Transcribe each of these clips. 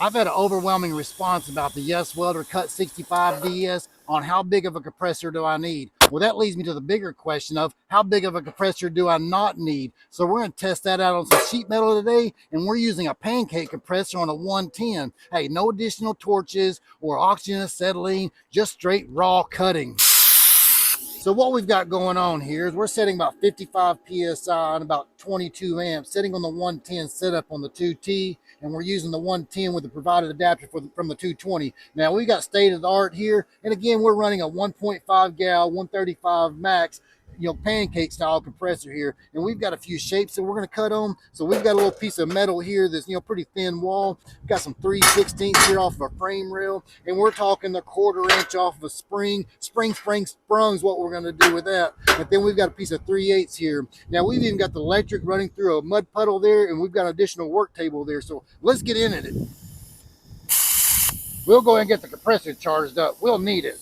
I've had an overwhelming response about the YESWELDER Cut 65DS on how big of a compressor do I need. Well, that leads me to the bigger question of how big of a compressor do I not need? So we're going to test that out on some sheet metal today, and we're using a pancake compressor on a 110. Hey, no additional torches or oxygen acetylene, just straight raw cutting. So what we've got going on here is we're setting about 55 PSI and about 22 amps, sitting on the 110 setup on the 2T, and we're using the 110 with the provided adapter from the 220. Now we got state of the art here, and again, we're running a 1.5 gal, 135 max, pancake style compressor here, and we've got a few shapes that we're going to cut on. So we've got a little piece of metal here that's pretty thin wall. We've got some 3/16 here off of a frame rail, and we're talking the 1/4 inch off of a sprung is what we're going to do with that. But then we've got a piece of 3/8 here. Now we've even got the electric running through a mud puddle there, and we've got an additional work table there. So let's get into it. We'll go ahead and get the compressor charged up. We'll need it.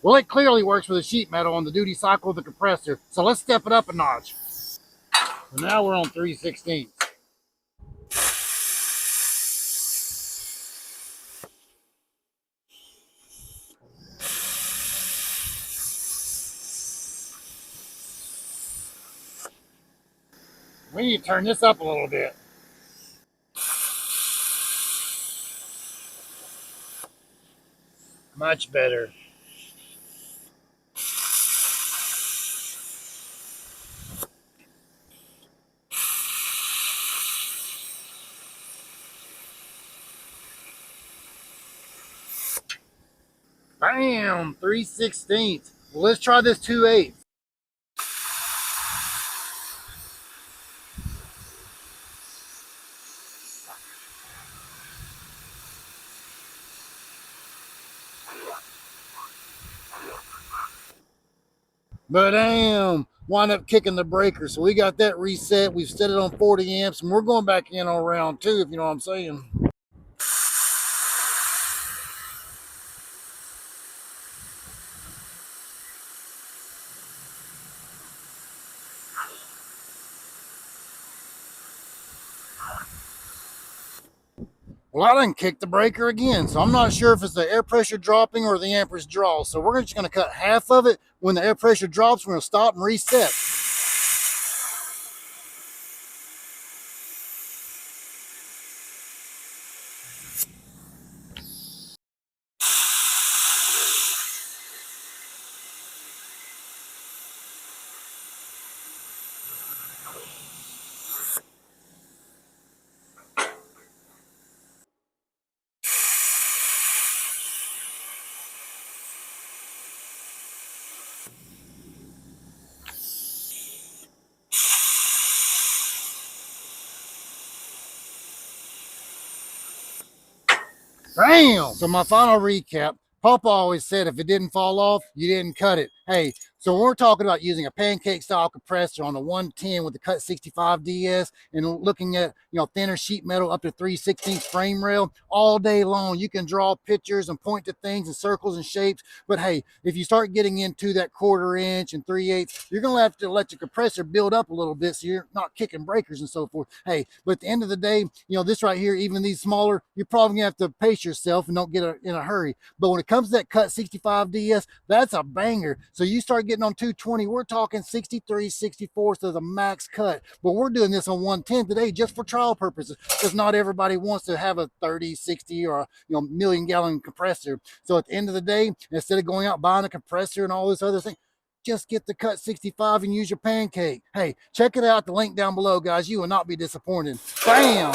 Well, it clearly works with the sheet metal on the duty cycle of the compressor. So let's step it up a notch. So now we're on 3/16. We need to turn this up a little bit. Much better. Bam, 3/16. Well, let's try this 2/8. But damn, wind up kicking the breaker. So we got that reset. We've set it on 40 amps, and we're going back in on round 2, if you know what I'm saying. Well, I didn't kick the breaker again, so I'm not sure if it's the air pressure dropping or the amperage draw. So we're just going to cut half of it. When the air pressure drops, we're going to stop and reset. Bam! So my final recap, Papa always said if it didn't fall off, you didn't cut it. Hey, so we're talking about using a pancake style compressor on the 110 with the Cut 65 DS and looking at thinner sheet metal up to 3/16 frame rail all day long. You can draw pictures and point to things and circles and shapes. But hey, if you start getting into that 1/4 inch and 3/8, you're gonna have to let your compressor build up a little bit so you're not kicking breakers and so forth. Hey, but at the end of the day, this right here, even these smaller, you're probably gonna have to pace yourself and don't get in a hurry. But when it comes to that Cut 65 DS, that's a banger. So you start getting getting on 220, we're talking 63, 64 to the max cut. But we're doing this on 110 today just for trial purposes, because not everybody wants to have a 30, 60, or a million-gallon compressor. So at the end of the day, instead of going out buying a compressor and all this other thing, just get the Cut 65 and use your pancake. Hey, check it out, the link down below, guys. You will not be disappointed. Bam!